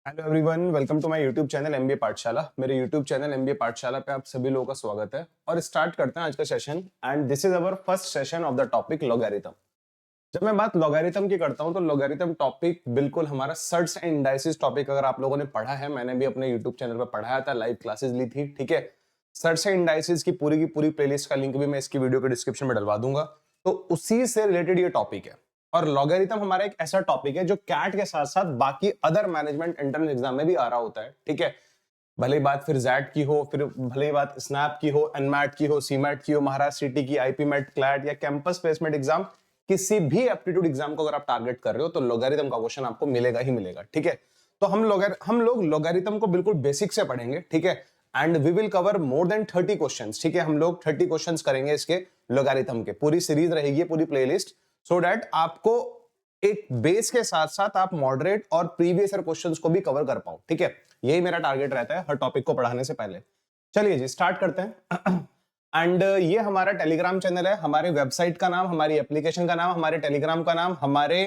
Hello everyone, welcome to my YouTube channel MBA Pathshala. मेरे YouTube channel MBA पाठशाला पे आप सभी लोगों का स्वागत है और स्टार्ट करते हैं आज का session. And this is our first session of the topic logarithm. जब मैं बात लॉगरिथम की करता हूं तो लॉगरिथम टॉपिक बिल्कुल हमारा सर्ट्स एंड इंडाइसिस टॉपिक अगर आप लोगों ने पढ़ा है, मैंने भी अपने यूट्यूब चैनल पर पढ़ाया था, लाइव क्लासेस ली थी। ठीक है, सर्ट्स एंड इंडाइसिस की पूरी प्लेलिस्ट का लिंक भी मैं इसकी वीडियो के डिस्क्रिप्शन में डलवा दूंगा। तो उसी से रिलेटेड ये टॉपिक है। और लॉगरिथम हमारा एक ऐसा टॉपिक है जो कैट के साथ साथ बाकी अदर मैनेजमेंट एंट्रेंस एग्जाम में भी आ रहा होता है। ठीक है, भले ही बात फिर जैट की हो, फिर भले ही बात स्नैप की हो, एनमैट की हो, सीमैट की हो, महाराष्ट्र सिटी की, आईपी मैट, क्लैट या कैंपस प्लेसमेंट एग्जाम, किसी भी एप्टीट्यूड एग्जाम को अगर आप टारगेट कर रहे हो तो लॉगरिथम का क्वेश्चन आपको मिलेगा ही मिलेगा। ठीक है, तो हम लोग लॉगरिथम को बिल्कुल बेसिक से पढ़ेंगे। ठीक है, and we will cover more than 30 questions. ठीक है, हम लोग 30 क्वेश्चंस करेंगे इसके लॉगरिथम के। पूरी सीरीज रहेगी, पूरी प्लेलिस्ट, सो दैट आपको एक बेस के साथ साथ आप मॉडरेट और प्रीवियस ईयर क्वेश्चंस को भी कवर कर पाओ। ठीक है, यही मेरा टारगेट रहता है हर टॉपिक को पढ़ाने से पहले। चलिए जी, स्टार्ट करते हैं। एंड ये हमारा टेलीग्राम चैनल है, हमारे वेबसाइट का नाम, हमारी एप्लीकेशन का नाम, हमारे टेलीग्राम का नाम, हमारे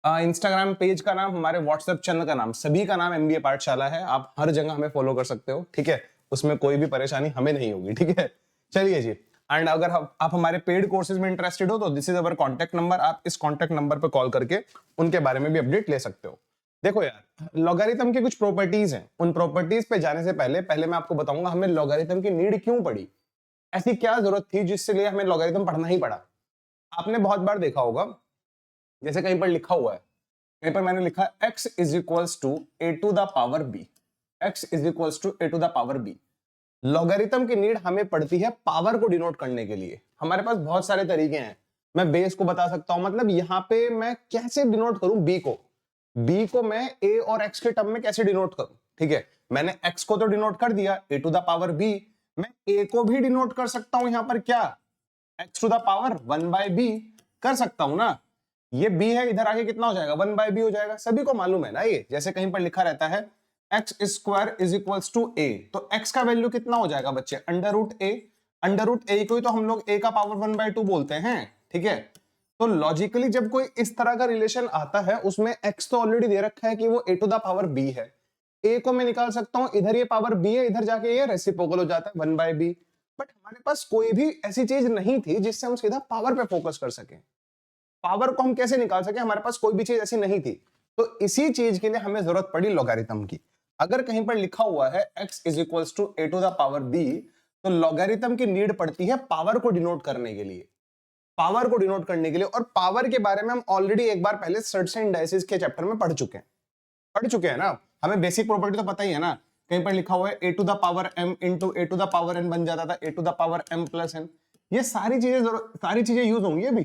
इंस्टाग्राम पेज का नाम, हमारे व्हाट्सएप चैनल का नाम, सभी का नाम एमबीए पाठशाला है। आप हर जगह हमें फॉलो कर सकते हो। ठीक है, उसमें कोई भी परेशानी हमें नहीं होगी। ठीक है, चलिए जी। एंड अगर आप हमारे पेड कोर्सेज में इंटरेस्टेड हो तो this is our contact number. आप इस कॉन्टैक्ट नंबर पर कॉल करके उनके बारे में भी अपडेट ले सकते हो। देखो यार, लॉगरिथम की कुछ प्रॉपर्टीज हैं, उन प्रॉपर्टीज पे जाने से पहले मैं आपको बताऊंगा हमें लॉगरिथम की नीड क्यों पड़ी, ऐसी क्या जरूरत थी जिससे लिए हमें लॉगरिथम पढ़ना ही पड़ा। आपने बहुत बार देखा होगा, जैसे कहीं पर लिखा हुआ है, कहीं पर मैंने लिखा x is equals to a to the power b, x is equals to a to the power b. Logarithm की नीड हमें पड़ती है पावर को डिनोट करने के लिए। हमारे पास बहुत सारे तरीके हैं, मैं बेस को बता सकता हूं, मतलब यहां पे मैं कैसे डिनोट करूं बी को मैं ए और एक्स के टर्म में कैसे डिनोट करूं। ठीक है, मैंने एक्स को तो डिनोट कर दिया ए टू द पावर बी, मैं ए को भी डिनोट कर सकता हूं यहां पर, क्या, x to the power 1/b कर सकता हूं ना। ये b है, इधर आगे कितना हो जाएगा, 1/b हो जाएगा। सभी को मालूम है ना ये, जैसे कहीं पर लिखा रहता है X square is equals to A, तो x का वैल्यू कितना हो जाएगा बच्चे, अंडर रूट ए को ही तो हम लोग a का पावर 1/2 बोलते हैं। ठीक है, तो लॉजिकली जब कोई इस तरह का रिलेशन आता है, उसमें x तो ऑलरेडी दे रखा है कि वो a to the power b है, a को मैं निकाल सकता हूं, इधर ये पावर b है, इधर जाके ये रेसिप्रोकल हो जाता है 1/b। बट हमारे पास कोई भी ऐसी चीज नहीं थी जिससे हम सीधा पावर पे फोकस कर सके। पावर को हम कैसे निकाल सके, हमारे पास कोई भी चीज ऐसी नहीं थी। तो इसी चीज के लिए हमें जरूरत पड़ी लॉगरिथम की। अगर कहीं पर लिखा हुआ है x is equals to a to the power b, तो लॉगरिथम की नीड पड़ती है पावर को डिनोट करने के लिए, पावर को डिनोट करने के लिए। और पावर के बारे में हम ऑलरेडी एक बार पहले सर्ट्स एंड इंडाइसिस के चैप्टर में पढ़ चुके हैं ना। हमें बेसिक प्रॉपर्टी तो पता ही है ना, कहीं पर लिखा हुआ है A to the power m into A to the power n बन जाता था A to the power m plus n। ये सारी चीजें यूज होंगी अभी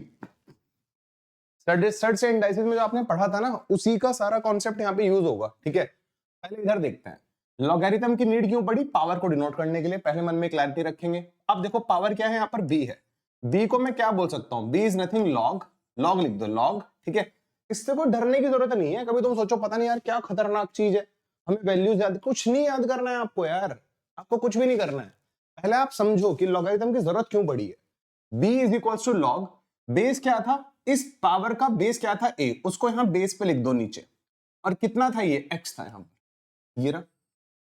सर्ट्स एंड इंडाइसिस में, जो आपने पढ़ा था ना, उसी का सारा कॉन्सेप्ट यहाँ पे यूज होगा। ठीक है, पहले इधर देखते हैं लॉगरिथम की नीड क्यों पड़ी, पावर को डिनोट करने के लिए। पहले मन में क्लैरिटी रखेंगे। अब देखो पावर क्या है, यहाँ पर b है, b को मैं क्या बोल सकता हूँ, b is nothing log, log लिख दो लॉग। ठीक है, इससे कोई डरने की जरूरत नहीं है। कभी तुम सोचो पता नहीं यार क्या खतरनाक चीज है, हमें वैल्यूज याद, कुछ नहीं याद करना है आपको यार, आपको कुछ भी नहीं करना है। पहले आप समझो कि लॉगरिथम की जरूरत क्यों पड़ी है। b is equal to log, base क्या था, इस पावर का बेस क्या था a, उसको यहां बेस पे लिख दो नीचे, और कितना था ये x था यहां पर, ये रहा।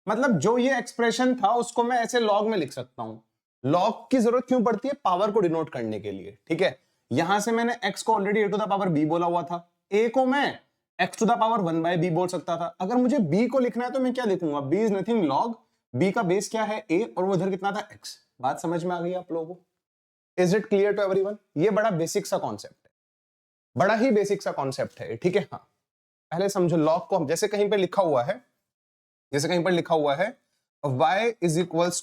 मतलब जो ये एक्सप्रेशन था उसको मैं ऐसे लॉग में लिख सकता हूं। लॉग की जरूरत क्यों पड़ती है, पावर को डिनोट करने के लिए। ठीक है, यहां से मैंने x को already a to the power b बोला हुआ था, a को मैं x to the power 1/b बोल सकता था। अगर मुझे b को लिखना है तो मैं क्या लिखूंगा, b is nothing log, b का बेस क्या है a, और वो इधर कितना था x। बात समझ में आ गई आप लोगों को, is it clear to everyone. ये बड़ा बेसिक सा कॉन्सेप्ट है, बड़ा ही बेसिक सा कॉन्सेप्ट है। ठीक है, हाँ, पहले समझो लॉग को। जैसे कहीं पर लिखा हुआ है, y is equals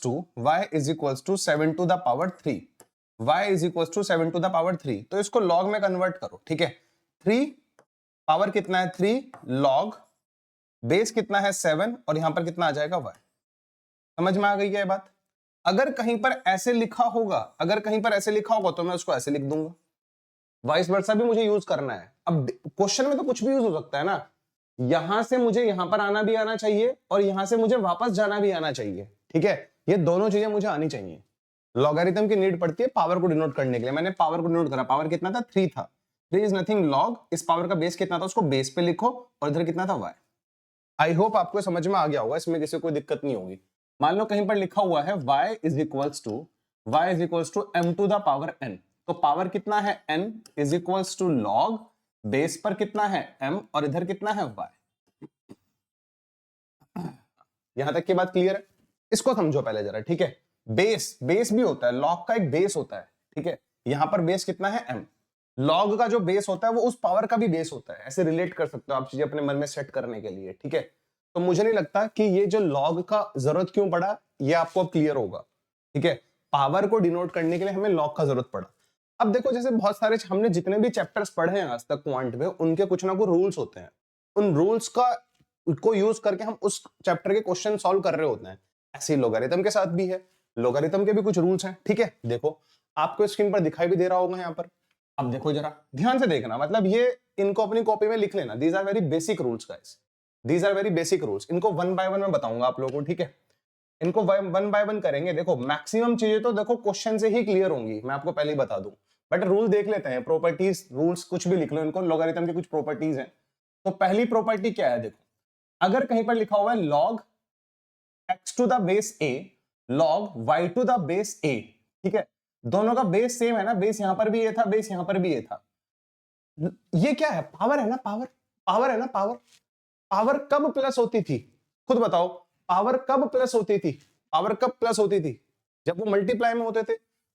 to 7 to the power 3, y is equals to 7 to the power 3, तो इसको लॉग में कन्वर्ट करो। ठीक है, 3 पावर कितना है 3, लॉग बेस कितना है 7, और यहां पर कितना आ जाएगा y। समझ में आ गई है बात। अगर कहीं पर ऐसे लिखा होगा तो मैं उसको ऐसे लिख दूंगा, वाइस वर्सा भी मुझे यूज करना है। अब क्वेश्चन में तो कुछ भी यूज हो सकता है ना, यहां से मुझे यहां पर आना भी आना चाहिए, और यहां से मुझे वापस जाना भी आना चाहिए। ठीक है, ये दोनों चीजें मुझे आनी चाहिए। लॉगरिथम की नीड पड़ती है पावर को डिनोट करने के लिए। मैंने पावर को डिनोट करा, पावर कितना था 3 था, 3 इज नथिंग लॉग, इस पावर का बेस कितना था उसको बेस पे लिखो, और इधर कितना था y। आई होप आपको समझ में आ गया होगा, इसमें किसी को कोई दिक्कत नहीं होगी। मान लो कहीं पर लिखा हुआ है y is equals to m to the power n, तो पावर कितना है n is equals to log base पर कितना है m और इधर कितना है y। यहां तक की बात क्लियर है? इसको समझो पहले जरा, ठीक है। बेस भी होता है, लॉग का एक बेस होता है, ठीक है। यहां पर बेस कितना है m, लॉग का जो बेस होता है वो उस पावर का भी बेस होता है। ऐसे रिलेट कर सकते हो आप चीजें अपने मन में सेट करने के लिए, ठीक है। तो मुझे नहीं लगता कि ये जो लॉग का जरूरत क्यों पड़ा ये आपको अब क्लियर होगा, ठीक है। पावर को डिनोट करने के लिए हमें लॉग का जरूरत पड़ा। अब देखो जैसे बहुत सारे हमने जितने भी चैप्टर्स पढ़े हैं आज तक क्वांट में, उनके कुछ ना कुछ रूल्स होते हैं, उन रूल्स को यूज करके हम उस चैप्टर के क्वेश्चन सॉल्व कर रहे होते हैं। ऐसे ही लोगारिथम के साथ भी है, लोगारिथम के भी कुछ रूल्स हैं, ठीक है। देखो आपको स्क्रीन पर दिखाई भी दे रहा होगा यहाँ पर। अब देखो जरा ध्यान से देखना, मतलब ये इनको अपनी कॉपी में लिख लेना। These are very basic rules guys, these are very basic rules. इनको वन बाय वन मैं बताऊंगा आप लोगों को, ठीक है। इनको वन बाय वन करेंगे। देखो मैक्सिमम चीजें तो देखो क्वेश्चन से ही क्लियर होंगी, मैं आपको पहले ही बता दूं। बट रूल देख लेते हैं, प्रॉपर्टीज रूल्स कुछ भी लिख लो इनको, लॉगरिथम की कुछ प्रॉपर्टीज हैं। तो पहली प्रॉपर्टी क्या है, देखो अगर कहीं पर लिखा हुआ है log x to the base a log y to the base a, ठीक है, दोनों का बेस सेम है ना, बेस यहां पर भी ये था, बेस यहां पर भी ये था। ये क्या है, पावर है ना, पावर है ना, पावर कब प्लस होती थी, खुद बताओ। पावर कब प्लस होती थी, पावर कब प्लस होती थी, जब वो मल्टीप्लाई में होते थे।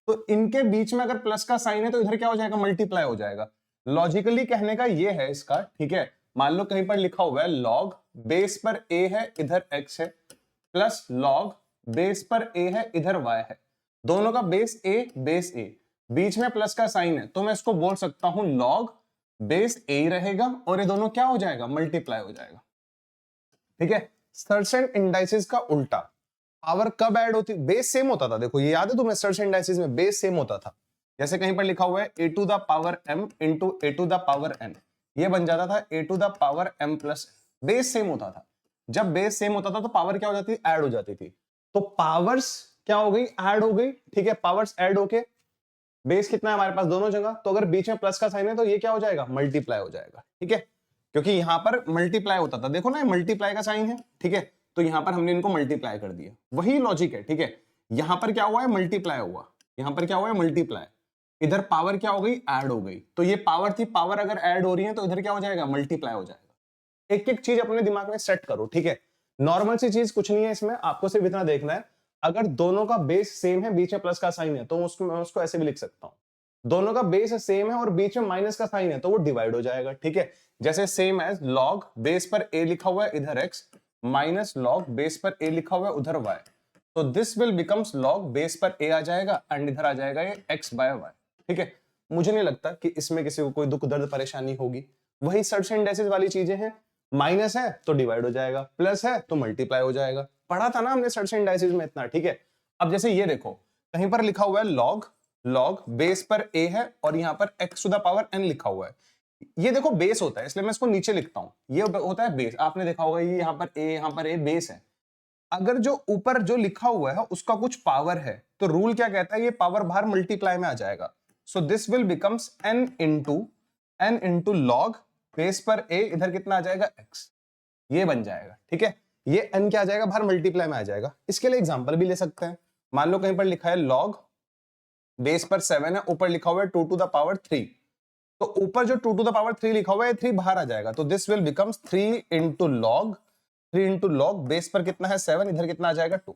तो इनके बीच में अगर प्लस का साइन है तो इधर क्या हो जाएगा, मल्टीप्लाई हो जाएगा। लॉजिकली कहने का ये है इसका, ठीक है। मान लो कहीं पर लिखा हुआ है लॉग बेस पर a है, इधर x है, प्लस लॉग बेस पर a है, इधर y है, दोनों का बेस a, बीच में प्लस का साइन है, तो मैं इसको बोल सकता हूं लॉग बेस a ही रहेगा और ये दोनों क्या हो जाएगा, मल्टीप्लाई हो जाएगा, ठीक है। सर्टेन इंडाइसिस का उल्टा, पावर कब ऐड होती, बेस सेम होता था। देखो ये याद है तुम्हें, सर्टेन इंडाइसिस में बेस सेम होता था। जैसे कहीं पर लिखा हुआ है a to the power m into a to the power n, ये बन जाता था a to the power m plus, base same होता था। जब बेस सेम होता था तो पावर क्या हो जाती थी, ऐड हो जाती थी। तो पावर्स क्या हो गई, ऐड हो गई, ठीक है। पावर्स ऐड होके बेस कितना है हमारे पास दोनों जगह, तो अगर बीच में प्लस का साइन है तो ये क्या हो जाएगा, मल्टीप्लाई हो जाएगा, ठीक है। क्योंकि यहां पर मल्टीप्लाई होता था, देखो ना मल्टीप्लाई का साइन है, ठीक है। तो यहां पर हमने इनको मल्टीप्लाई कर दिया, वही लॉजिक है, ठीक है। यहां पर क्या हुआ है, मल्टीप्लाई हुआ, यहां पर क्या हुआ है, मल्टीप्लाई, इधर पावर क्या हो गई, ऐड हो गई। तो ये पावर थी, पावर अगर ऐड हो रही है तो इधर क्या हो जाएगा, मल्टीप्लाई हो जाएगा। एक एक चीज अपने दिमाग में सेट करो, ठीक है। नॉर्मल सी चीज कुछ नहीं है इसमें, आपको सिर्फ इतना देखना है, अगर दोनों का बेस सेम है, बीच में प्लस का साइन है, तो मैं उसको ऐसे भी लिख सकता हूं, दोनों का बेस सेम है और बीच में माइनस का साइन है तो वो डिवाइड हो जाएगा, ठीक है। जैसे सेम एज लॉग बेस पर a लिखा हुआ है इधर x माइनस लॉग बेस पर a लिखा हुआ है उधर y, तो this will becomes log base पर a आ जाएगा एंड इधर आ जाएगा ये x बाय y, ठीक है। मुझे नहीं लगता कि इसमें किसी को कोई दुख दर्द परेशानी होगी। वही सर्टेन इंडाइसिस वाली चीजें हैं, माइनस है तो डिवाइड हो जाएगा, प्लस है तो मल्टीप्लाई हो जाएगा। पढ़ा था ना हमने सर्टेन इंडाइसिस में इतना, ठीक है। अब जैसे ये देखो कहीं पर लिखा हुआ है लॉग बेस पर a है और यहां पर x to the power n लिखा हुआ है। ये देखो बेस होता है, इसलिए मैं इसको नीचे लिखता हूं, ये होता है बेस। आपने देखा होगा ये यहां पर a बेस है। अगर जो ऊपर जो लिखा हुआ है उसका कुछ पावर है तो रूल क्या कहता है, ये पावर बाहर मल्टीप्लाई में आ जाएगा। So this will becomes n into log base पर a, इधर कितना आ जाएगा x, ये बन जाएगा, ठीक है। ये n क्या आ जाएगा, बाहर मल्टीप्लाई में आ जाएगा। इसके लिए एग्जांपल भी ले सकते हैं। मान लो कहीं पर लिखा है लॉग बेस पर 7 है, ऊपर लिखा हुआ है 2 टू द पावर 3, तो ऊपर जो 2 टू द पावर 3 लिखा हुआ है 3 बाहर आ जाएगा, तो this will becomes 3 into log base पर कितना है 7, इधर कितना आ जाएगा 2।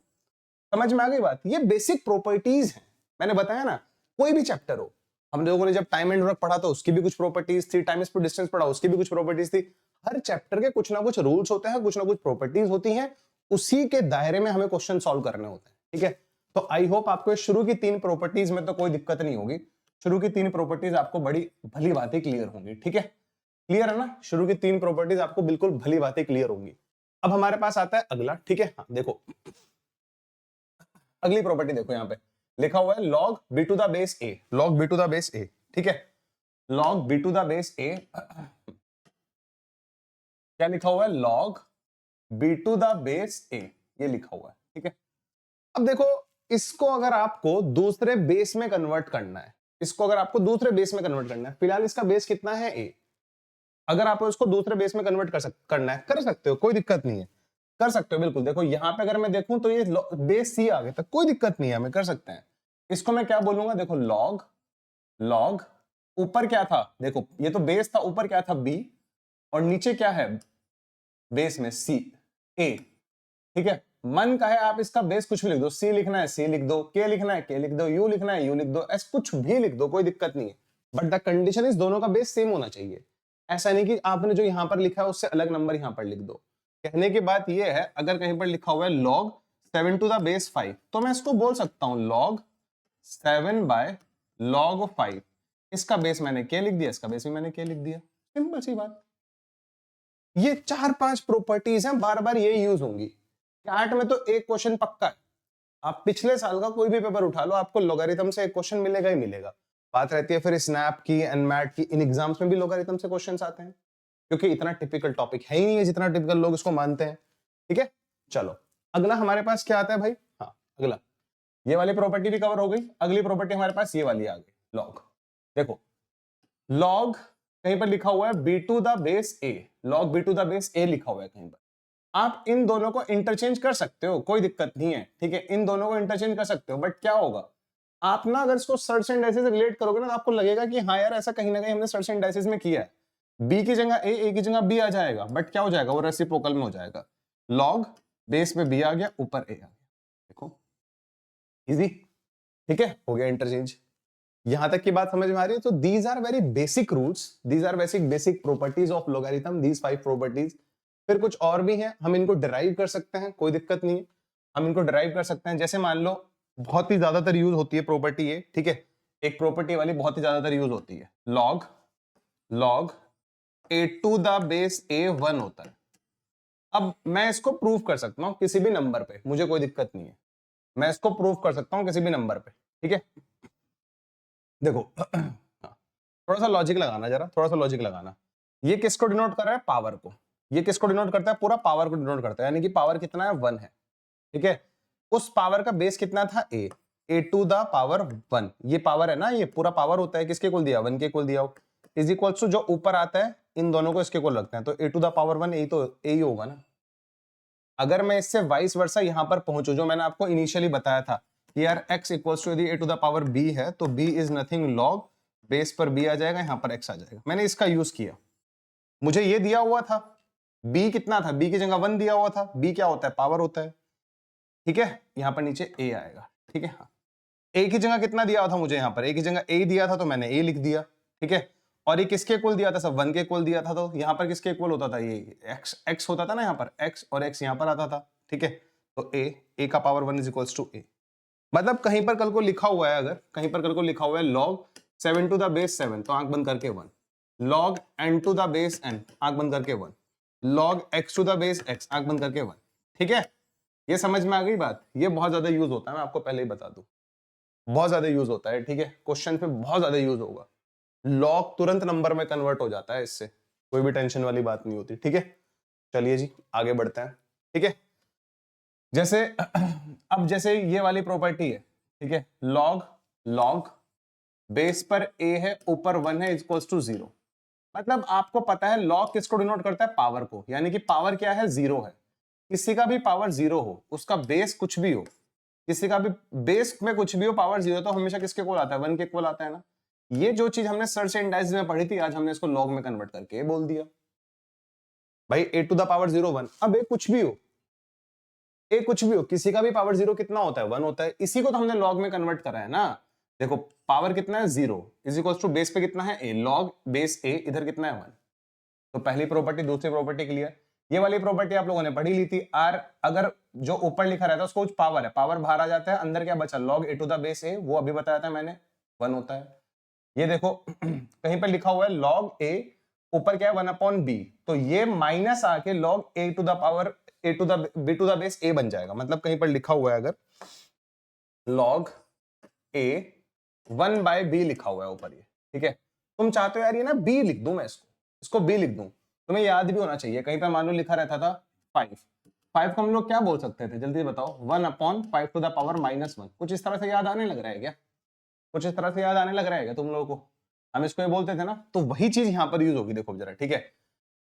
समझ में आ गई बात, ये बेसिक प्रॉपर्टीज है, मैंने बताया ना। कोई भी चैप्टर हो, हम लोगों ने जब टाइम एंड वर्क पढ़ा तो उसकी भी कुछ प्रॉपर्टीज थी, टाइम स्पीड डिस्टेंस पढ़ा उसकी भी कुछ प्रॉपर्टीज थी। हर चैप्टर के कुछ ना कुछ रूल्स होते हैं, कुछ ना कुछ प्रॉपर्टीज होती हैं, उसी के दायरे में हमें क्वेश्चन सॉल्व करने होते हैं, ठीक है। तो आई होप आपको शुरू की 3 प्रॉपर्टीज में तो कोई दिक्कत नहीं होगी, शुरू की 3 प्रॉपर्टीज आपको बड़ी भली बातें क्लियर होंगी, ठीक है। क्लियर है ना, शुरू की 3 प्रॉपर्टीज आपको बिल्कुल भली बातें क्लियर होंगी। अब हमारे पास आता है अगला, ठीक है। हाँ देखो अगली प्रॉपर्टी देखो, यहां पे लिखा हुआ है log B to the base A, log B to the base A, ठीक है। Log B to the base A, क्या लिखा हुआ है, log B to the base A, ये लिखा हुआ है, ठीक है। अब देखो इसको अगर आपको दूसरे बेस में कन्वर्ट करना है, इसको अगर आपको दूसरे बेस में कन्वर्ट करना है, फिलहाल इसका बेस कितना है a, अगर आपको इसको दूसरे बेस में कन्वर्ट करना है, कर सकते हो, कोई दिक्कत नहीं है, कर सकते हो बिल्कुल। देखो यहाँ पे अगर मैं देखूं तो ये बेस सी आ गया था, कोई दिक्कत नहीं है, हमें कर सकते हैं। इसको मैं क्या बोलूंगा, देखो लॉग, लॉग ऊपर क्या था, देखो ये तो बेस था, ऊपर क्या था बी, और नीचे क्या है बेस में सी ए, ठीक है। मन का है आप इसका बेस कुछ भी लिख दो, सी लिखना है सी लिख दो, के लिखना है के लिख दो, यू लिखना है यू लिख दो, एस कुछ भी लिख दो, कोई दिक्कत नहीं है। बट द कंडीशन इज दोनों का बेस सेम होना चाहिए। ऐसा नहीं कि आपने जो यहां पर लिखा है उससे अलग नंबर यहां पर लिख दो। कहने की बात यह है, अगर कहीं पर लिखा हुआ है log 7 टू द बेस 5, तो मैं इसको बोल सकता हूं log 7 बाय log 5। इसका बेस मैंने के लिख दिया, इसका बेस भी मैंने के लिख दिया, सिंपल सी बात। ये 4-5 प्रॉपर्टीज हैं, बार बार ये यूज होंगी। कैट में तो एक क्वेश्चन पक्का है, आप पिछले साल का कोई भी पेपर उठा लो, आपको लोगारिथम से एक क्वेश्चन मिलेगा ही मिलेगा। बात रहती है फिर स्नैप की, एनमैट की, इन एग्जाम्स में भी लोगारिथम से क्वेश्चंस आते हैं, क्योंकि इतना टिपिकल टॉपिक है ही नहीं है जितना टिपिकल लोग इसको मानते हैं। ठीक है, चलो अगला हमारे पास क्या आता है भाई, हाँ अगला ये वाली प्रॉपर्टी भी कवर हो गई। अगली प्रॉपर्टी हमारे पास ये वाली आ गई, लॉग। देखो लॉग कहीं पर लिखा हुआ है B to the base A, log B to the base A लिखा हुआ है कहीं पर। आप इन दोनों को इंटरचेंज कर सकते हो, कोई दिक्कत नहीं है, ठीक है, इन दोनों को इंटरचेंज कर सकते हो। बट क्या होगा, आप ना अगर इसको सर्च एंड डाइसिस से रिलेट करोगे ना, तो आपको लगेगा कि हाँ यार ऐसा कहीं ना कहीं हमने सर्च एंड डाइसिस में किया है। बी की जगह ए की जगह बी आ जाएगा, बट क्या हो जाएगा, वो रेसिप्रोकल में हो जाएगा। लॉग बेस में बी आ गया, ऊपर ए आ गया, देखो इजी, ठीक है, हो गया इंटरचेंज। यहां तक की बात समझ में आ रही है। तो these are very basic rules, these are basic properties of logarithm, these 5 properties. फिर कुछ और भी हैं, हम इनको डिराइव कर सकते हैं, कोई दिक्कत नहीं है, हम इनको डिराइव कर सकते हैं। जैसे मान लो बहुत ही ज्यादातर यूज होती है प्रॉपर्टी ये, ठीक है, एक प्रॉपर्टी वाली बहुत ही ज्यादातर यूज होती है, log, log A to the base A 1 होता है। अब मैं इसको प्रूव कर सकता हूं किसी भी नंबर पे, मुझे कोई दिक्कत नहीं है, मैं इसको प्रूव कर सकता हूं किसी भी नंबर पे, ठीक है। देखो थोड़ा सा लॉजिक लगाना, जरा थोड़ा सा लॉजिक लगाना। ये किसको डिनोट कर रहा है, पावर को। ये किसको डिनोट करता है, पूरा पावर को डिनोट करता है, यानी कि पावर कितना है, 1 है, ठीक है। उस पावर का बेस कितना था, ए टू द पावर 1। ये पावर है ना, ये पूरा पावर होता है, किसके इक्वल दिया, 1 के इक्वल दिया हो, इज इक्वल टू जो ऊपर आता है इन दोनों को इसके इक्वल रखते हैं, तो ए टू द पावर 1 ए तो ए ही होगा ना। अगर मैं इससे वाइस वर्सा यहां पर पहुंचू, जो मैंने आपको इनिशियली बताया था कि यार x इक्वल्स टू यदि ए टू द पावर b है, तो b is nothing log base पर b आ जाएगा, यहां पर x आ जाएगा। मैंने इसका यूज किया, मुझे ये दिया हुआ था b कितना था, b की जगह 1 दिया हुआ था, b क्या होता है, पावर होता है, ठीक है। यहां पर नीचे a आएगा, ठीक है। हाँ, a की जगह कितना दिया हुआ था मुझे, यहां पर a की जगह a दिया था, तो मैंने a लिख दिया, ठीक है। और ये किसके इक्वल दिया था, सब 1 के इक्वल दिया था, तो यहां पर किसके इक्वल होता था, ये x होता था ना, यहां पर x और x यहां पर आता था, ठीक है। तो a का power 1 is equals to a। मतलब कहीं पर कल को लिखा हुआ है, अगर कहीं पर कल को लिखा हुआ है log 7 टू द बेस 7, तो आंख बंद करके 1, log n to the base n, आंख बंद करके 1, log x to the base x, आंख बंद करके 1, ठीक है। ये समझ में आ गई बात। ये बहुत ज्यादा यूज होता है, मैं आपको पहले ही बता दूं, बहुत ज्यादा यूज होता है, ठीक है, क्वेश्चन पे बहुत ज्यादा यूज होगा। लॉग तुरंत नंबर में कन्वर्ट हो जाता है इससे, कोई भी टेंशन वाली बात नहीं होती, ठीक है। चलिए जी आगे बढ़ते हैं, ठीक है। जैसे अब जैसे ये वाली प्रॉपर्टी है, ठीक है, लॉग, लॉग बेस पर a है, ऊपर 1 है, इक्वल्स टू 0। मतलब आपको पता है लॉग किसको डिनोट करता है, पावर को, यानी कि पावर क्या है, 0 है। किसी का भी पावर 0 हो, उसका बेस कुछ भी हो, किसी का भी बेस में कुछ भी हो, पावर 0, तो हमेशा किसके इक्वल आता है, 1 के इक्वल आता है ना। ये जो चीज हमने सर्च एंड डाइस में पढ़ी थी, आज हमने इसको लॉग में कन्वर्ट करके बोल दिया भाई, a टू द पावर 0 1। अब a कुछ भी हो, a कुछ भी हो, किसी का भी पावर 0 कितना होता है, 1 होता है, इसी को तो हमने लॉग में कन्वर्ट करा है ना। देखो पावर कितना है, 0 इज इक्वल टू बेस पे कितना है, a, लॉग बेस a, इधर कितना है, 1। तो पहली प्रॉपर्टी, दूसरी प्रॉपर्टी क्लियर। ये वाली प्रॉपर्टी आप लोगों ने पढ़ी ली थी, आर अगर जो ऊपर लिखा रहता है उसको कुछ पावर है, पावर बाहर आ जाता है, अंदर क्या बचा, log A to the base A, वो अभी बताया था मैंने, 1 होता है। ये देखो कहीं पर लिखा हुआ है लॉग ए, ऊपर क्या है, 1 अपॉन बी, तो ये माइनस आके log A to the power A to the B to the base A बन जाएगा। मतलब कहीं पर लिखा हुआ है अगर लॉग ए 1 बाय बी लिखा हुआ है ऊपर ये, ठीक है। तुम चाहते हो यार ये ना बी लिख दूं, मैं इसको बी लिख दूं, तुम्हें याद भी होना चाहिए। कहीं पे मान लो लिखा रहता था 5 को हम लोग क्या बोल सकते थे, जल्दी बताओ, 1 अपॉन 5 टू द पावर -1। कुछ इस तरह से याद आने लग रहा है क्या, कुछ इस तरह से याद आने लग रहा है क्या तुम लोगों को, हम इसको ये बोलते थे ना, तो वही चीज यहाँ पर यूज होगी, देखो जरा, ठीक है।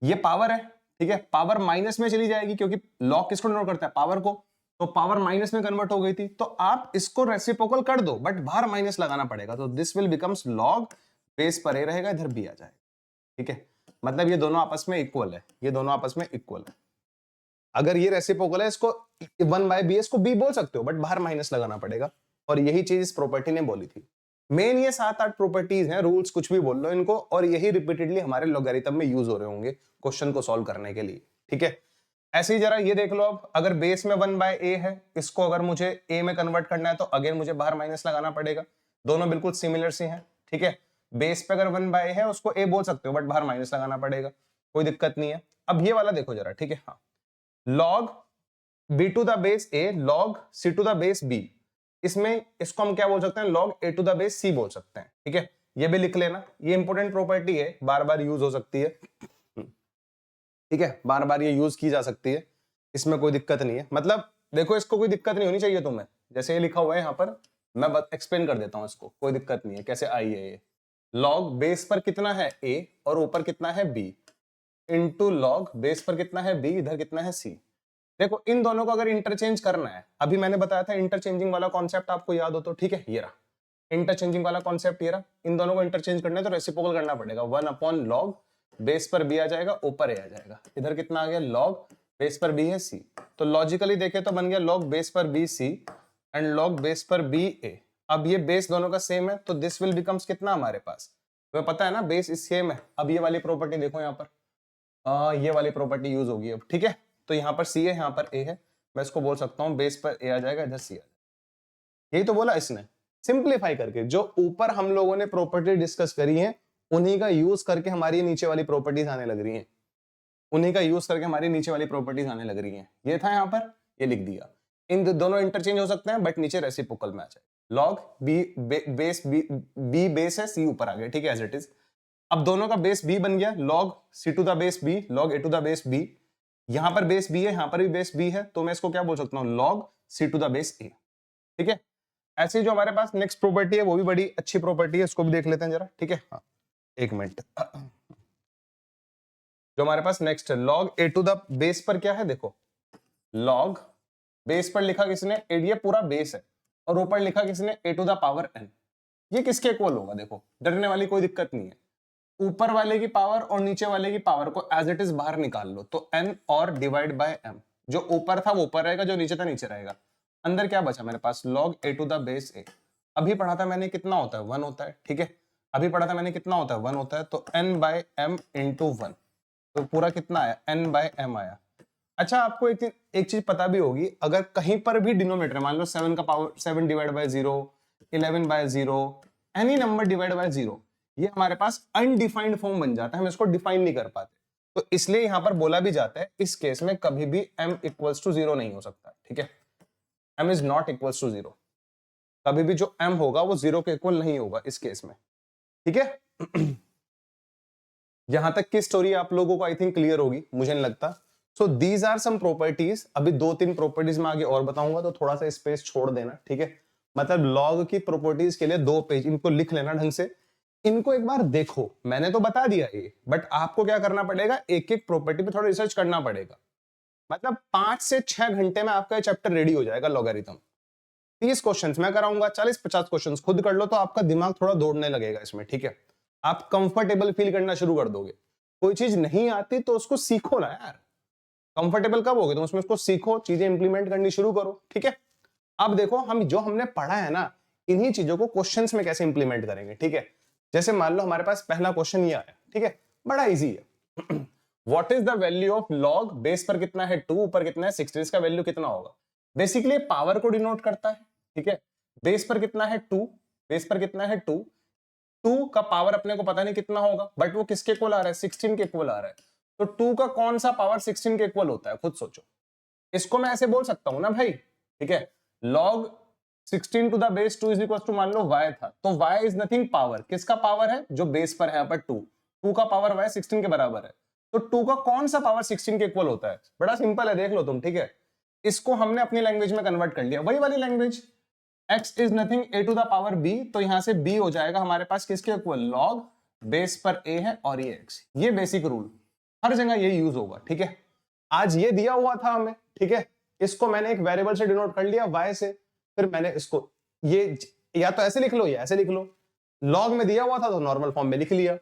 ये पावर है, ठीक है, पावर माइनस में चली जाएगी क्योंकि लॉग किसको डिनोट करता है, पावर को, तो पावर माइनस में कन्वर्ट हो गई थी, तो आप इसको रेसिप्रोकल कर दो बट बाहर माइनस लगाना पड़ेगा, तो this will becomes log, base पर ए रहेगा, इधर बी आ जाएगा, ठीक है। मतलब ये दोनों आपस में इक्वल है, ये दोनों आपस में इक्वल है। अगर ये रेसिप्रोकल है, इसको 1/b इसको b बोल सकते हो बट बाहर माइनस लगाना पड़ेगा, और यही चीज इस प्रॉपर्टी ने बोली थी। मेन ये 7-8 प्रॉपर्टीज हैं, रूल्स कुछ भी बोल लो इनको, और यही रिपीटेडली हमारे लॉगरिथम में यूज हो रहे होंगे क्वेश्चन को सॉल्व करने के लिए, ठीक है। ऐसे ही जरा ये देख लो, अब अगर बेस में 1/a है, इसको अगर मुझे a में कन्वर्ट करना है तो अगेन मुझे बाहर माइनस लगाना पड़ेगा, दोनों बिल्कुल सिमिलर सी हैं, ठीक है। बेस पे अगर 1/a है उसको a बोल सकते हो बट बाहर माइनस लगाना पड़ेगा, कोई दिक्कत नहीं है। अब ये वाला देखो जरा, ठीक है, हाँ, log b to the base a log c to the base b, इसमें इसको हम क्या बोल सकते हैं, log a to the base c बोल सकते हैं, ठीक है। ये भी लिख लेना, ये इंपॉर्टेंट प्रॉपर्टी है, बार बार यूज हो सकती है, ठीक है, बार बार ये यूज की जा सकती है, इसमें कोई दिक्कत नहीं है। मतलब देखो, इसको कोई दिक्कत नहीं होनी चाहिए तुम्हें, जैसे ये लिखा हुआ है यहाँ पर, मैं एक्सप्लेन कर देता हूँ इसको, कोई दिक्कत नहीं है कैसे आई है ये। log बेस पर कितना है a और ऊपर कितना है b, इनटू log बेस पर कितना है b, इधर कितना है c। देखो इन दोनों को अगर इंटरचेंज करना है, अभी मैंने बताया था इंटरचेंजिंग वाला कॉन्सेप्ट आपको याद हो तो, ठीक है, ये रहा इंटरचेंजिंग वाला कॉन्सेप्ट, ये रहा। इन दोनों को इंटरचेंज करना है तो रेसिप्रोकल करना पड़ेगा, 1/log बेस पर b आ जाएगा, ऊपर a आ जाएगा, इधर कितना आ गया, log बेस पर b है c, तो लॉजिकली देखे तो बन गया log बेस पर b c and log base पर b a। अब ये बेस दोनों का सेम है तो दिस विल बिकम्स कितना हमारे पास, तुम्हें पता है ना बेस इस सेम है। अब ये वाली प्रॉपर्टी देखो यहाँ पर, ये वाली प्रॉपर्टी यूज होगी अब, ठीक है। तो यहाँ पर c है, यहाँ पर a है, मैं इसको बोल सकता हूँ बेस पर a आ जाएगा, इधर c आ जाएगा। यही तो बोला इसने, सिंप्लीफाई करके जो ऊपर हम लोगों ने प्रॉपर्टी डिस्कस करी है उन्हीं का यूज करके हमारी नीचे वाली प्रॉपर्टीज आने लग रही हैं, उन्हीं का यूज करके हमारी नीचे वाली प्रॉपर्टीज आने लग रही हैं। ये था यहाँ पर, ये लिख दिया, इन दोनों इंटरचेंज हो सकते हैं बट नीचे रेसिप्रोकल में आ जाए। log b बेस है, c ऊपर आ गया, ठीक है, एज इट इज। अब दोनों का बेस b बन गया, log c to the base b log a to the base b, यहां पर बेस b है, यहां पर भी बेस b है, तो मैं इसको क्या बोल सकता हूं, log c to the base a, ठीक है। ऐसे जो हमारे पास नेक्स्ट प्रॉपर्टी है वो भी बड़ी अच्छी प्रॉपर्टी है, इसको भी देख लेते हैं जरा, ठीक है, हाँ, एक मिनट। जो हमारे पास नेक्स्ट है, log a to the base पर क्या है, देखो log बेस पर लिखा किसने, ये पूरा बेस है, और ऊपर लिखा किसने, a to the power n। ये किसके इक्वल होगा, देखो डरने वाली कोई दिक्कत नहीं है, ऊपर वाले की पावर और नीचे वाले की पावर को एज इट इज बाहर निकाल लो, तो n और डिवाइड बाय m, जो ऊपर था वो ऊपर रहेगा, जो नीचे था नीचे रहेगा। अंदर क्या बचा मेरे पास, log a to the base a, अभी पढ़ा था मैंने कितना होता है, 1 होता है, ठीक है, अभी पढ़ा था मैंने कितना होता है, 1 होता है, तो n बाय m इंटू 1, तो पूरा कितना आया, n बाय m आया। अच्छा, आपको एक चीज पता भी होगी, अगर कहीं पर भी डिनोमिनेटर मान लो 7 का power 7 divide by 0, 11 by 0, any number divide by 0, ये हमारे पास अनडिफाइंड फॉर्म बन जाता है, हम इसको डिफाइन नहीं कर पाते, तो इसलिए यहां पर बोला भी जाता है इस केस में कभी भी m इक्वल्स टू 0 नहीं हो सकता, ठीक है, m is not equals to 0, कभी भी जो m होगा वो 0 के इक्वल नहीं होगा इस केस में, ठीक है। यहां तक की स्टोरी आप लोगों को आई थिंक क्लियर होगी, मुझे नहीं लगता। So these are some properties, अभी 2-3 प्रॉपर्टीज में आगे और बताऊंगा, तो थोड़ा सा स्पेस छोड़ देना, ठीक है। मतलब लॉग की प्रॉपर्टीज के लिए 2 पेज, इनको लिख लेना ढंग से, इनको एक बार देखो, मैंने तो बता दिया ये, बट आपको क्या करना पड़ेगा, एक एक प्रॉपर्टी पे थोड़ा रिसर्च करना पड़ेगा। मतलब 5 से 6 घंटे में आपका ये चैप्टर रेडी हो जाएगा लॉगरिथम। 30 क्वेश्चंस मैं कराऊंगा, 40-50 क्वेश्चंस खुद कर लो, तो आपका दिमाग थोड़ा दौड़ने लगेगा इसमें, ठीक है। आप कंफर्टेबल फील करना शुरू कर दोगे। कोई चीज नहीं आती तो उसको सीखो ना यार, कंफर्टेबल कब होगे तो उसमें उसको सीखो, चीजें इंप्लीमेंट करनी शुरू करो, ठीक है। अब देखो हम जो हमने पढ़ा है ना, इन्हीं चीजों को क्वेश्चंस में कैसे इंप्लीमेंट करेंगे, ठीक है। जैसे मान लो हमारे पास पहला क्वेश्चन ये आया, ठीक है, बड़ा इजी है। What is the value of log, base पर कितना है 2, ऊपर कितना है 16, इसका वैल्यू कितना होगा। बेसिकली पावर को डिनोट करता है, ठीक है। बेस पर कितना है 2, बेस पर कितना है 2, 2 का पावर अपने को पता नहीं कितना होगा, बट वो किसके इक्वल आ रहा है, 16 के इक्वल आ रहा है, तो 2 का कौन सा पावर 16 के इक्वल होता है, खुद सोचो। इसको मैं ऐसे बोल सकता हूं ना भाई, ठीक है, log 16 to the base 2 is equal to, मान लो y था, तो y इज नथिंग, पावर किसका पावर है, जो बेस पर है यहाँ पर 2 का पावर y 16 के बराबर है, तो 2 का कौन सा पावर 16 के इक्वल होता है। बड़ा सिंपल है, देख लो तुम, ठीक है। इसको हमने अपनी लैंग्वेज में कन्वर्ट कर लिया, वही वाली language, x is nothing a to the power b, तो यहां से b हो जाएगा हमारे पास किसके इक्वल, log बेस पर a है और ये x, ये बेसिक रूल हर जगह ये यूज होगा, ठीक है। आज ये दिया हुआ था हमें, ठीक है, इसको मैंने एक वेरिएबल से डिनोट कर लिया y से, फिर मैंने इसको ये या तो ऐसे लिख लो या ऐसे लिख लो, लॉग में दिया हुआ था तो नॉर्मल फॉर्म में लिख लिया।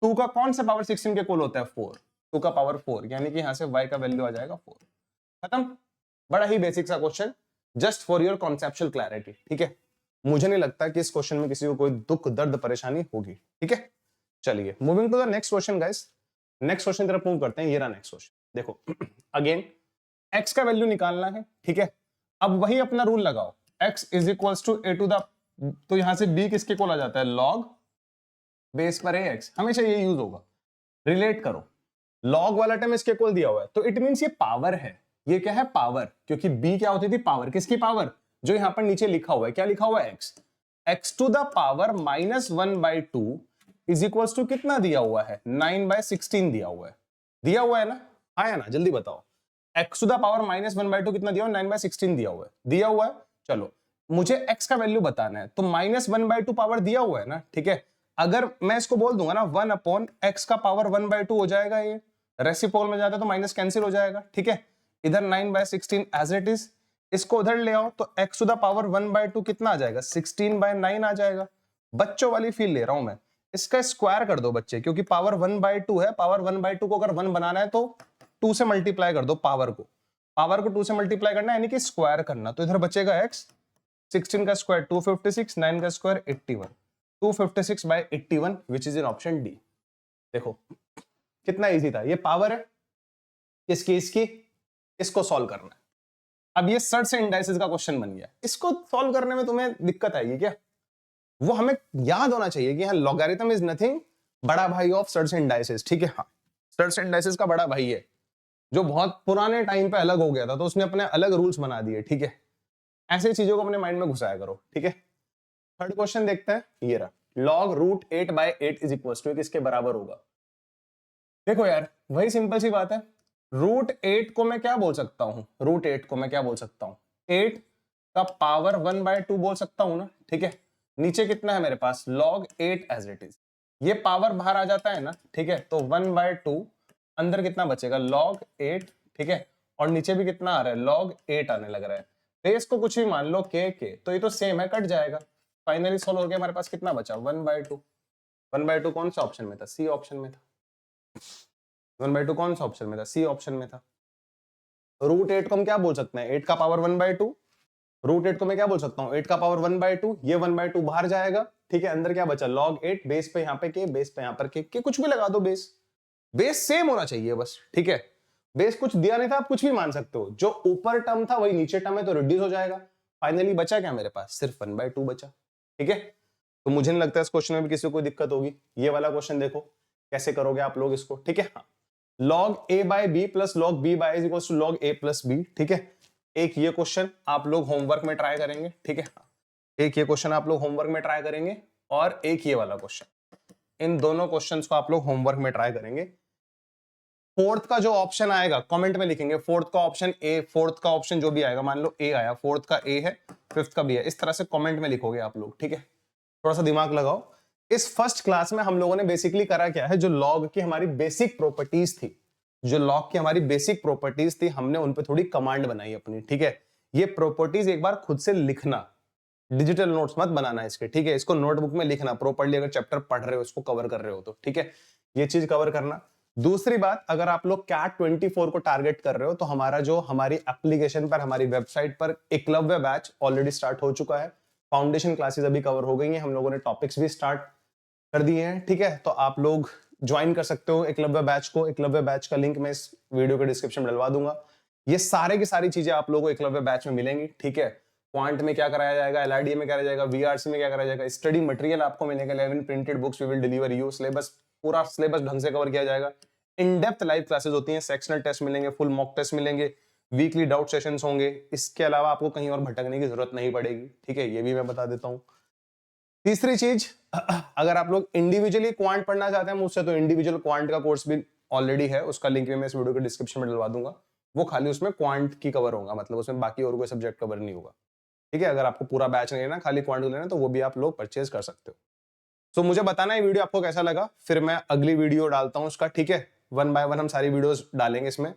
2 का कौन सा पावर 16 के इक्वल होता है 4, 2 का पावर 4, यानी कि यहां से y का वैल्यू आ जाएगा 4। खत्म। बड़ा ही बेसिक सा question, just for your conceptual clarity, ठीक है। मुझे नहीं लगता कि इस क्वेश्चन में किसी को कोई दुख दर्द परेशानी होगी, ठीक है। चलिए moving to the next question guys, next question तरफ मूव करते हैं। ये रहा नेक्स्ट क्वेश्चन, देखो अगेन x का वैल्यू निकालना है, ठीक है। अब वही अपना रूल लगाओ, x is equals to a to the, तो यहां से b किसके इक्वल आ जाता है, log बेस पर ax, हमेशा ये यूज होगा। रिलेट करो, log वाला टर्म इसके इक्वल दिया हुआ है तो इट मींस ये पावर है, ये क्या है, पावर, क्योंकि b क्या होती थी, पावर, किसकी पावर, जो यहां पर नीचे लिखा हुआ है, क्या लिखा हुआ है, x to the power -1/2 is equals to कितना दिया हुआ है, 9/16 दिया हुआ है, दिया हुआ है ना, आया ना, जल्दी बताओ। x टू द पावर -1/2 कितना दिया हुआ है, 9/16 दिया हुआ है, दिया हुआ है। चलो मुझे x का वैल्यू बताना है, तो -1/2 पावर दिया हुआ है ना, ठीक है। अगर मैं इसको बोल दूंगा ना 1/x का पावर 1/2 हो जाएगा, ये रेसिप्रोकल में जाता है तो माइनस कैंसिल हो जाएगा, ठीक है। इधर 9/16 एज इट इज, इसको उधर ले आओ तो x टू द पावर 1/2 कितना आ जाएगा, 16/9 आ जाएगा। बच्चों वाली फील ले रहा हूं मैं, इसका स्क्वायर कर दो बच्चे, क्योंकि पावर 1/2 है, पावर 1/2 को अगर 1 बनाना है तो 2 से मल्टीप्लाई कर दो, पावर को 2 से मल्टीप्लाई करना है, यानी कि स्क्वायर करना, तो इधर बचेगा x, 16 का स्क्वायर 256, 9 का square 81, 256/81 which is in option D. देखो कितना इजी था, ये पावर है किसकी, इसकी, इसको सॉल्व करना है। अब ये सर्ट्स एंड इंडाइसेस का क्वेश्चन बन गया, इसको सॉल्व करने में तुम्हें दिक्कत आएगी क्या, वो हमें याद होना चाहिए कि हाँ लॉगरिथम इज नथिंग बड़ा भाई ऑफ सर्ट्स एंड इंडाइसेस, ठीक है। हाँ सर्ट्स एंड इंडाइसेस का बड़ा भाई है, जो बहुत पुराने टाइम पे अलग हो गया था तो उसने अपने अलग रूल्स बना दिए, ठीक है। ऐसी चीजों को अपने माइंड में घुसाया करो, ठीक है। थर्ड क्वेश्चन देखते हैं, ये रहा, log √8/8 इज इक्वल टू किसके बराबर होगा। देखो यार वही सिंपल सी बात है, √8 को मैं क्या बोल सकता हूं, √8 को मैं क्या बोल सकता हूं, 8 का पावर 1/2 बोल सकता हूं ना, ठीक है। नीचे कितना है मेरे पास, log 8 एज इट इज, ये पावर बाहर आ जाता है ना, ठीक है, तो 1/2, अंदर कितना बचेगा, log 8, ठीक है, और नीचे भी कितना आ रहा है, log 8 आने लग रहा है। बेस को कुछ भी मान लो के, तो ये तो सेम है, कट जाएगा। फाइनली सॉल्व हो गया, हमारे पास कितना बचा, 1/2, 1/2 कौन सा ऑप्शन में था, सी ऑप्शन में था, 1/2 कौन सा ऑप्शन में था, सी ऑप्शन में था। √8 को हम क्या बोल सकते हैं, 8 का पावर 1/2, √8 को मैं क्या बोल सकता हूँ, 8 का पावर 1/2, ये 1/2 बाहर जाएगा, ठीक है, अंदर क्या बचा, log 8, बेस पे यहाँ पे के, बेस पे यहाँ पर के कुछ भी लगा दो, बेस सेम होना चाहिए बस, ठीक है। बेस कुछ दिया नहीं था, आप कुछ भी मान सकते हो, जो ऊपर टर्म था वही नीचे टर्म है तो रिड्यूस हो जाएगा। फाइनली बचा क्या मेरे पास, सिर्फ 1/2 बचा, ठीक है। तो मुझे नहीं लगता इस क्वेश्चन में भी किसी को कोई दिक्कत होगी। ये वाला क्वेश्चन देखो कैसे करोगे आप लोग इसको, ठीक है। हाँ, log a/b plus log b/a is equal to log a plus b, ठीक है। एक ये क्वेश्चन आप लोग होमवर्क में ट्राई करेंगे, ठीक है। एक ये क्वेश्चन आप लोग होमवर्क में ट्राई करेंगे और एक ये वाला क्वेश्चन, इन दोनों क्वेश्चंस को आप लोग होमवर्क में ट्राई करेंगे। फोर्थ का जो ऑप्शन आएगा कमेंट में लिखेंगे, फोर्थ का ऑप्शन ए, फोर्थ का ऑप्शन जो भी आएगा, मान लो ए आया, फोर्थ का ए है, फिफ्थ का बी है, इस तरह से कमेंट में लिखोगे आप लोग, ठीक है। थोड़ा सा दिमाग लगाओ। इस फर्स्ट क्लास में हम लोगों ने बेसिकली करा क्या है, जो लॉग की हमारी बेसिक प्रॉपर्टीज थी, जो लॉग की हमारी बेसिक प्रॉपर्टीज थी, हमने उन पे थोड़ी कमांड बनाई अपनी, ठीक है। ये प्रॉपर्टीज एक बार खुद से लिखना, डिजिटल नोट्स मत बनाना इसके, ठीक है। इसको नोटबुक में लिखना प्रॉपर्ली, अगर चैप्टर पढ़ रहे हो, इसको कवर कर रहे हो तो, ठीक है। ये चीज कवर करना। दूसरी बात, अगर आप लोग कैट 24 को टारगेट कर रहे हो तो हमारी एप्लीकेशन पर, हमारी वेबसाइट पर एकलव्य बैच ऑलरेडी स्टार्ट हो चुका है। फाउंडेशन क्लासेस अभी कवर हो गई हैं, हम लोगों ने टॉपिक्स भी स्टार्ट कर दिए हैं, ठीक है। तो आप लोग ज्वाइन कर सकते हो एकलव्य बैच को। एकलव्य बैच का लिंक मैं इस वीडियो के डिस्क्रिप्शन में डलवा दूंगा। ये सारे की सारी चीजें आप लोगों को एकलव्य बैच में मिलेंगी, ठीक है। क्वांट में क्या कराया जाएगा, एलआरडी में क्या कराया जाएगा, वीआरसी में क्या कराया जाएगा, स्टडी मटेरियल आपको मिलेगा, 11 printed books we will deliver you, syllabus पूरा सिलेबस ढंग से कवर किया जाएगा। इन डेप्थ लाइव क्लासेस होती हैं, सेक्शनल टेस्ट मिलेंगे, फुल मॉक टेस्ट मिलेंगे, वीकली डाउट सेशंस होंगे। इसके अलावा आपको कहीं और भटकने की जरूरत नहीं पड़ेगी, ठीक है, ये भी मैं बता देता हूं। तीसरी चीज, अगर आप लोग इंडिविजुअली क्वांट पढ़ना चाहते हैं मुझसे, तो इंडिविजुअल क्वांट का कोर्स भी ऑलरेडी है, उसका लिंक भी मैं इस वीडियो के डिस्क्रिप्शन में डलवा दूंगा। वो खाली उसमें क्वांट की कवर होगा, मतलब उसमें बाकी और कोई सब्जेक्ट कवर नहीं होगा, ठीक है। अगर आपको पूरा बैच नहीं लेना, खाली क्वांट लेना, तो वो भी आप लोग परचेज कर सकते हो। सो मुझे बताना है वीडियो आपको कैसा लगा, फिर मैं अगली वीडियो डालता हूँ उसका, ठीक है। 1 बाय 1 हम सारी वीडियोस डालेंगे इसमें,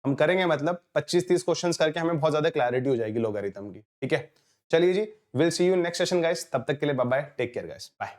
हम करेंगे मतलब 25-30 क्वेश्चंस करके हमें बहुत ज्यादा क्लैरिटी हो जाएगी लॉगरिथम की, ठीक है। चलिए जी, will see you next session guys, तब तक के लिए bye bye, take care guys, bye.